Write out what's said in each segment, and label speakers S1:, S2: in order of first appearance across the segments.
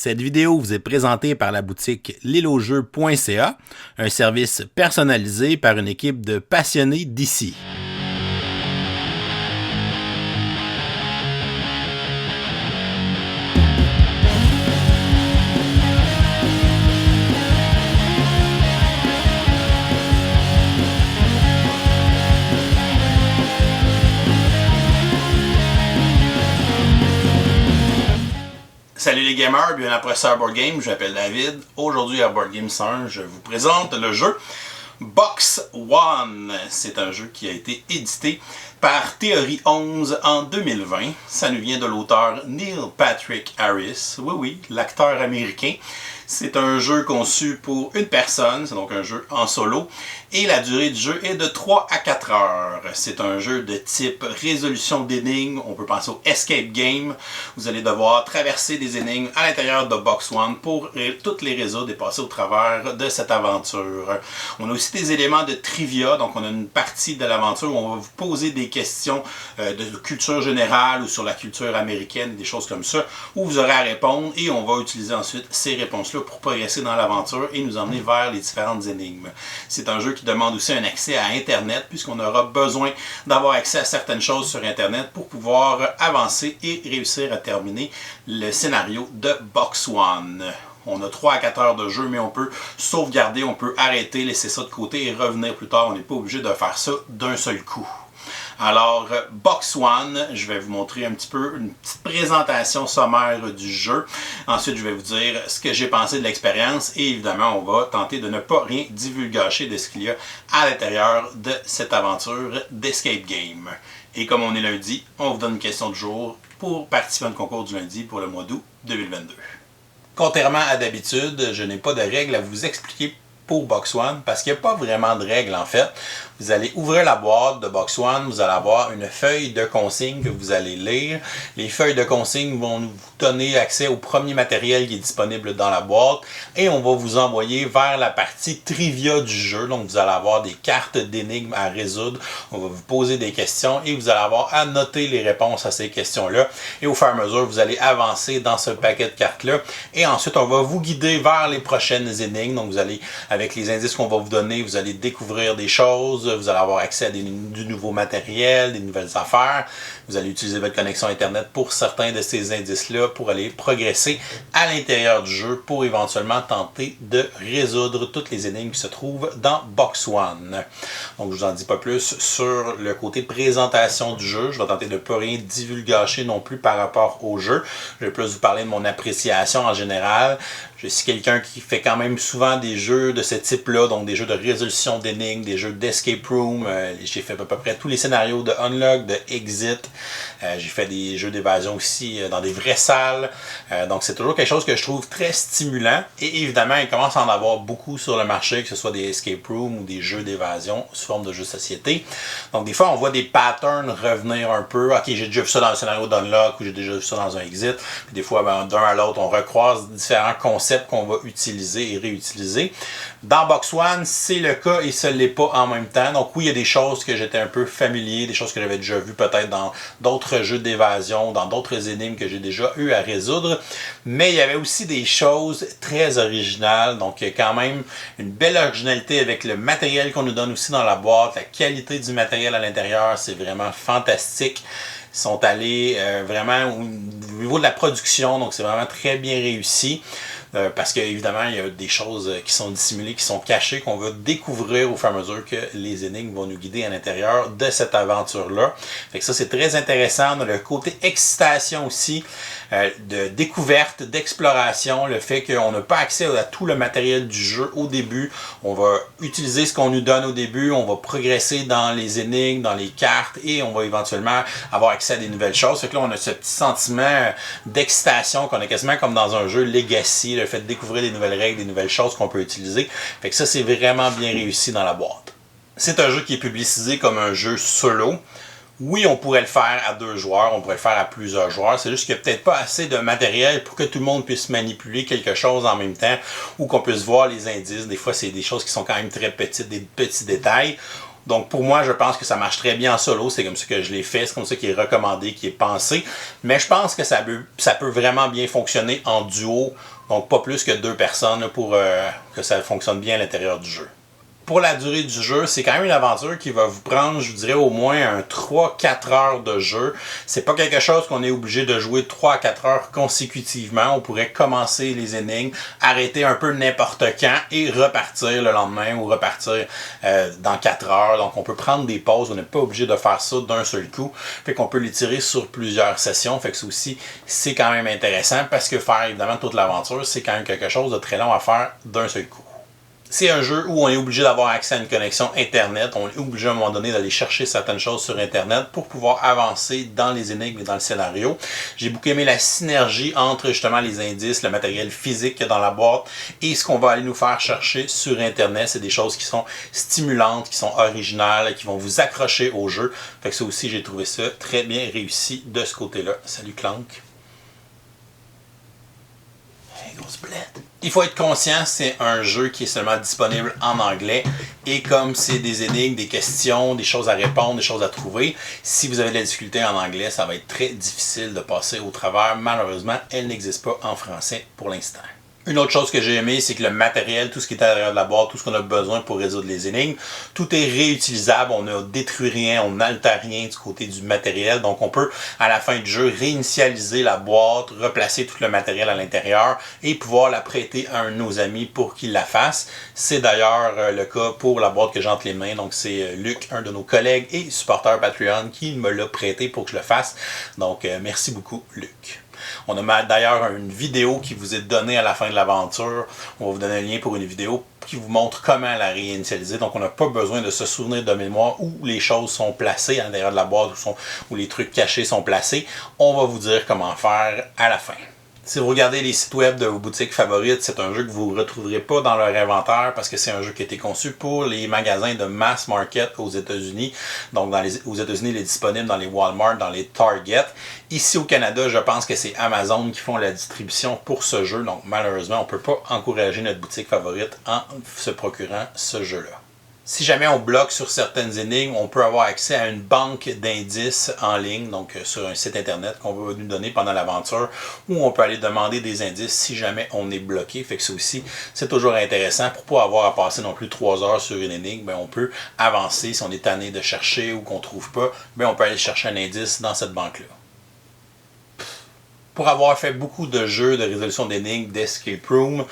S1: Cette vidéo vous est présentée par la boutique liloujeux.ca, un service personnalisé par une équipe de passionnés d'ici. Salut les gamers, bienvenue après ça à Board Game, je m'appelle David. Aujourd'hui à Board Game 101, je vous présente le jeu Box One. C'est un jeu qui a été édité par Theory 11 en 2020. Ça nous vient de l'auteur Neil Patrick Harris, oui, l'acteur américain. C'est un jeu conçu pour une personne, c'est donc un jeu en solo, et la durée du jeu est de 3 à 4 heures. C'est un jeu de type résolution d'énigmes, on peut penser au escape game. Vous allez devoir traverser des énigmes à l'intérieur de Box One pour toutes les résoudre et passer au travers de cette aventure. On a aussi des éléments de trivia, donc on a une partie de l'aventure où on va vous poser des questions de culture générale ou sur la culture américaine, des choses comme ça, où vous aurez à répondre et on va utiliser ensuite ces réponses-là pour progresser dans l'aventure et nous emmener vers les différentes énigmes. C'est un jeu qui demande aussi un accès à Internet puisqu'on aura besoin d'avoir accès à certaines choses sur Internet pour pouvoir avancer et réussir à terminer le scénario de Box One. On a 3 à 4 heures de jeu, mais on peut sauvegarder, on peut arrêter, laisser ça de côté et revenir plus tard. On n'est pas obligé de faire ça d'un seul coup. Alors, Box One, je vais vous montrer un petit peu une petite présentation sommaire du jeu. Ensuite, je vais vous dire ce que j'ai pensé de l'expérience et évidemment, on va tenter de ne pas rien divulgacher de ce qu'il y a à l'intérieur de cette aventure d'escape game. Et comme on est lundi, on vous donne une question du jour pour participer à un concours du lundi pour le mois d'août 2022. Contrairement à d'habitude, je n'ai pas de règles à vous expliquer pour Box One parce qu'il n'y a pas vraiment de règles en fait. Vous allez ouvrir la boîte de Box One, vous allez avoir une feuille de consignes que vous allez lire. Les feuilles de consignes vont vous donner accès au premier matériel qui est disponible dans la boîte et on va vous envoyer vers la partie trivia du jeu. Donc vous allez avoir des cartes d'énigmes à résoudre, on va vous poser des questions et vous allez avoir à noter les réponses à ces questions-là. Et au fur et à mesure, vous allez avancer dans ce paquet de cartes-là et ensuite on va vous guider vers les prochaines énigmes. Donc vous allez, avec les indices qu'on va vous donner, vous allez découvrir des choses, vous allez avoir accès à du nouveau matériel, des nouvelles affaires. Vous allez utiliser votre connexion Internet pour certains de ces indices-là pour aller progresser à l'intérieur du jeu pour éventuellement tenter de résoudre toutes les énigmes qui se trouvent dans Box One. Donc, je vous en dis pas plus sur le côté présentation du jeu. Je vais tenter de ne pas rien divulgacher non plus par rapport au jeu. Je vais plus vous parler de mon appréciation en général. Je suis quelqu'un qui fait quand même souvent des jeux de ce type-là, donc des jeux de résolution d'énigmes, des jeux d'escape room. J'ai fait à peu près tous les scénarios de Unlock, de Exit. J'ai fait des jeux d'évasion aussi dans des vraies salles. Donc c'est toujours quelque chose que je trouve très stimulant. Et évidemment, il commence à en avoir beaucoup sur le marché, que ce soit des escape rooms ou des jeux d'évasion sous forme de jeux de société. Donc des fois, on voit des patterns revenir un peu. Ok, j'ai déjà vu ça dans le scénario d'Unlock ou j'ai déjà vu ça dans un Exit. Puis des fois, d'un à l'autre, on recroise différents concepts qu'on va utiliser et réutiliser. Dans Box One, c'est le cas et ça ne l'est pas en même temps. Donc oui, il y a des choses que j'étais un peu familier, des choses que j'avais déjà vues peut-être dans d'autres jeux d'évasion, dans d'autres énigmes que j'ai déjà eu à résoudre. Mais il y avait aussi des choses très originales. Donc il y a quand même une belle originalité avec le matériel qu'on nous donne aussi dans la boîte. La qualité du matériel à l'intérieur, c'est vraiment fantastique. Ils sont allés vraiment au niveau de la production, donc c'est vraiment très bien réussi. Parce qu'évidemment, il y a des choses qui sont dissimulées, qui sont cachées, qu'on va découvrir au fur et à mesure que les énigmes vont nous guider à l'intérieur de cette aventure-là. Fait que ça, c'est très intéressant. Dans le côté excitation aussi, de découverte, d'exploration, le fait qu'on n'a pas accès à tout le matériel du jeu au début. On va utiliser ce qu'on nous donne au début, on va progresser dans les énigmes, dans les cartes et on va éventuellement avoir accès à des nouvelles choses. Fait que là, on a ce petit sentiment d'excitation qu'on a quasiment comme dans un jeu Legacy, le fait de découvrir des nouvelles règles, des nouvelles choses qu'on peut utiliser. Fait que ça, c'est vraiment bien réussi dans la boîte. C'est un jeu qui est publicisé comme un jeu solo. Oui, on pourrait le faire à 2 joueurs, on pourrait le faire à plusieurs joueurs. C'est juste qu'il n'y a peut-être pas assez de matériel pour que tout le monde puisse manipuler quelque chose en même temps ou qu'on puisse voir les indices. Des fois, c'est des choses qui sont quand même très petites, des petits détails. Donc pour moi, je pense que ça marche très bien en solo, c'est comme ça que je l'ai fait, c'est comme ça qui est recommandé, qui est pensé. Mais je pense que ça peut vraiment bien fonctionner en duo, donc pas plus que 2 personnes pour que ça fonctionne bien à l'intérieur du jeu. Pour la durée du jeu, c'est quand même une aventure qui va vous prendre, je vous dirais, au moins un 3-4 heures de jeu. C'est pas quelque chose qu'on est obligé de jouer 3 à 4 heures consécutivement. On pourrait commencer les énigmes, arrêter un peu n'importe quand et repartir le lendemain ou repartir dans 4 heures. Donc on peut prendre des pauses, on n'est pas obligé de faire ça d'un seul coup. Fait qu'on peut l'étirer sur plusieurs sessions. Fait que ça aussi, c'est quand même intéressant parce que faire évidemment toute l'aventure, c'est quand même quelque chose de très long à faire d'un seul coup. C'est un jeu où on est obligé d'avoir accès à une connexion Internet. On est obligé à un moment donné d'aller chercher certaines choses sur Internet pour pouvoir avancer dans les énigmes et dans le scénario. J'ai beaucoup aimé la synergie entre justement les indices, le matériel physique qu'il y a dans la boîte et ce qu'on va aller nous faire chercher sur Internet. C'est des choses qui sont stimulantes, qui sont originales, qui vont vous accrocher au jeu. Fait que ça aussi, j'ai trouvé ça très bien réussi de ce côté-là. Salut Clank. Hey, grosse blette. Il faut être conscient, c'est un jeu qui est seulement disponible en anglais et comme c'est des énigmes, des questions, des choses à répondre, des choses à trouver, si vous avez de la difficulté en anglais, ça va être très difficile de passer au travers. Malheureusement, elle n'existe pas en français pour l'instant. Une autre chose que j'ai aimé, c'est que le matériel, tout ce qui est à l'intérieur de la boîte, tout ce qu'on a besoin pour résoudre les énigmes, tout est réutilisable, on ne détruit rien, on n'altère rien du côté du matériel. Donc on peut, à la fin du jeu, réinitialiser la boîte, replacer tout le matériel à l'intérieur et pouvoir la prêter à un de nos amis pour qu'il la fasse. C'est d'ailleurs le cas pour la boîte que j'ai entre les mains. Donc c'est Luc, un de nos collègues et supporter Patreon, qui me l'a prêté pour que je le fasse. Donc merci beaucoup, Luc. On a d'ailleurs une vidéo qui vous est donnée à la fin de l'aventure. On va vous donner un lien pour une vidéo qui vous montre comment la réinitialiser. Donc on n'a pas besoin de se souvenir de mémoire où les choses sont placées à l'intérieur de la boîte, où les trucs cachés sont placés. On va vous dire comment faire à la fin. Si vous regardez les sites web de vos boutiques favorites, c'est un jeu que vous ne retrouverez pas dans leur inventaire parce que c'est un jeu qui a été conçu pour les magasins de mass market aux États-Unis. Donc aux États-Unis, il est disponible dans les Walmart, dans les Target. Ici au Canada, je pense que c'est Amazon qui font la distribution pour ce jeu. Donc malheureusement, on ne peut pas encourager notre boutique favorite en se procurant ce jeu-là. Si jamais on bloque sur certaines énigmes, on peut avoir accès à une banque d'indices en ligne, donc sur un site internet qu'on va nous donner pendant l'aventure, où on peut aller demander des indices si jamais on est bloqué. Fait que ça aussi, c'est toujours intéressant pour pas avoir à passer non plus 3 heures sur une énigme. Ben, on peut avancer si on est tanné de chercher ou qu'on trouve pas, ben, on peut aller chercher un indice dans cette banque-là. Pour avoir fait beaucoup de jeux de résolution d'énigmes, d'escape room,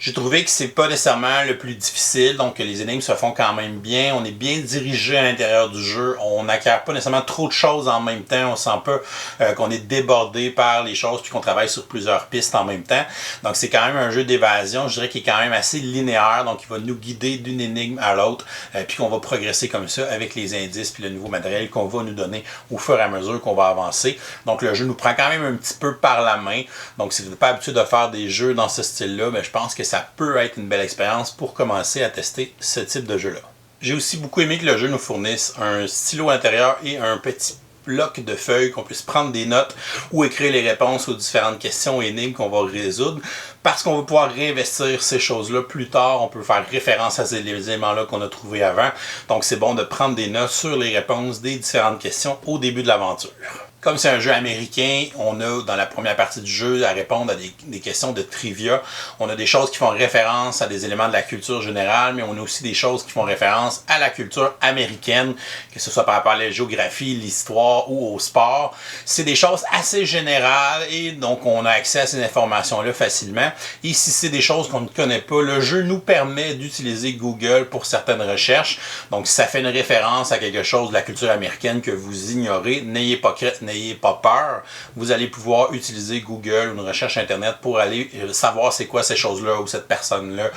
S1: j'ai trouvé que c'est pas nécessairement le plus difficile, donc les énigmes se font quand même bien. On est bien dirigé à l'intérieur du jeu. On n'acquiert pas nécessairement trop de choses en même temps. On sent pas qu'on est débordé par les choses puis qu'on travaille sur plusieurs pistes en même temps. Donc c'est quand même un jeu d'évasion, je dirais, qui est quand même assez linéaire. Donc il va nous guider d'une énigme à l'autre puis qu'on va progresser comme ça avec les indices puis le nouveau matériel qu'on va nous donner au fur et à mesure qu'on va avancer. Donc le jeu nous prend quand même un petit peu par la main. Donc si vous n'êtes pas habitué de faire des jeux dans ce style-là, ben, je pense que ça peut être une belle expérience pour commencer à tester ce type de jeu-là. J'ai aussi beaucoup aimé que le jeu nous fournisse un stylo à l'intérieur et un petit bloc de feuilles, qu'on puisse prendre des notes ou écrire les réponses aux différentes questions et énigmes qu'on va résoudre, parce qu'on va pouvoir réinvestir ces choses-là plus tard. On peut faire référence à ces éléments-là qu'on a trouvés avant. Donc c'est bon de prendre des notes sur les réponses des différentes questions au début de l'aventure. Comme c'est un jeu américain, on a dans la première partie du jeu à répondre à des questions de trivia. On a des choses qui font référence à des éléments de la culture générale, mais on a aussi des choses qui font référence à la culture américaine, que ce soit par rapport à la géographie, l'histoire ou au sport. C'est des choses assez générales et donc on a accès à ces informations-là facilement. Et si c'est des choses qu'on ne connaît pas, le jeu nous permet d'utiliser Google pour certaines recherches. Donc si ça fait une référence à quelque chose de la culture américaine que vous ignorez, n'ayez pas peur, vous allez pouvoir utiliser Google ou une recherche Internet pour aller savoir c'est quoi ces choses-là ou cette personne-là,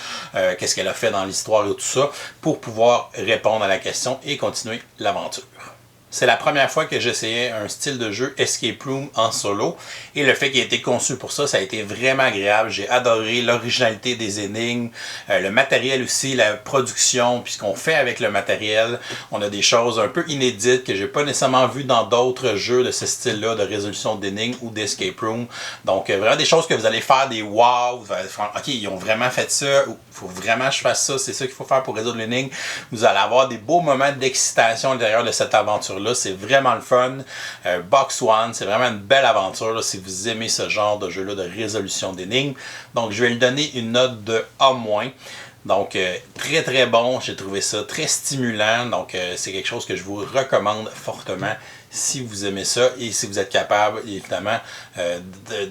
S1: qu'est-ce qu'elle a fait dans l'histoire et tout ça, pour pouvoir répondre à la question et continuer l'aventure. C'est la première fois que j'essayais un style de jeu escape room en solo. Et le fait qu'il ait été conçu pour ça, ça a été vraiment agréable. J'ai adoré l'originalité des énigmes, le matériel aussi, la production, puis ce qu'on fait avec le matériel. On a des choses un peu inédites que j'ai pas nécessairement vues dans d'autres jeux de ce style-là, de résolution d'énigmes ou d'escape room. Donc vraiment des choses que vous allez faire des wow, vous allez faire, ok, ils ont vraiment fait ça, il faut vraiment que je fasse ça, c'est ça qu'il faut faire pour résoudre l'énigme. Vous allez avoir des beaux moments d'excitation à l'intérieur de cette aventure-là. C'est vraiment le fun. Box One, c'est vraiment une belle aventure là, si vous aimez ce genre de jeu-là de résolution d'énigmes. Donc, je vais lui donner une note de A-. Donc, très très bon. J'ai trouvé ça très stimulant. Donc, c'est quelque chose que je vous recommande fortement si vous aimez ça et si vous êtes capable, évidemment,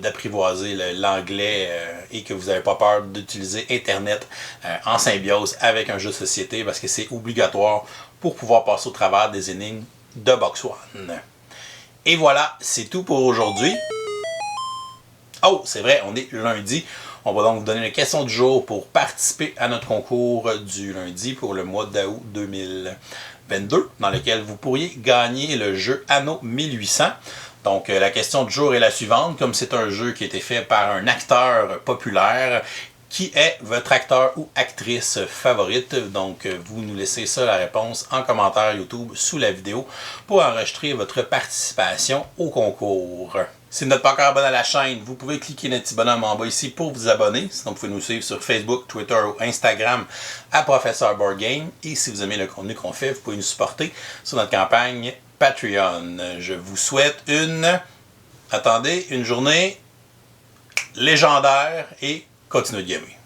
S1: d'apprivoiser l'anglais et que vous n'avez pas peur d'utiliser Internet en symbiose avec un jeu de société parce que c'est obligatoire pour pouvoir passer au travers des énigmes de Box One. Et voilà, c'est tout pour aujourd'hui. Oh, c'est vrai, on est lundi. On va donc vous donner les questions du jour pour participer à notre concours du lundi pour le mois d'août 2022, dans lequel vous pourriez gagner le jeu Anno 1800. Donc, la question du jour est la suivante. Comme c'est un jeu qui a été fait par un acteur populaire, qui est votre acteur ou actrice favorite? Donc, vous nous laissez ça, la réponse, en commentaire YouTube sous la vidéo pour enregistrer votre participation au concours. Si vous n'êtes pas encore abonné à la chaîne, vous pouvez cliquer le petit bonhomme en bas ici pour vous abonner. Sinon, vous pouvez nous suivre sur Facebook, Twitter ou Instagram à Professeur Board Game. Et si vous aimez le contenu qu'on fait, vous pouvez nous supporter sur notre campagne Patreon. Je vous souhaite une journée légendaire et continuez de gamer.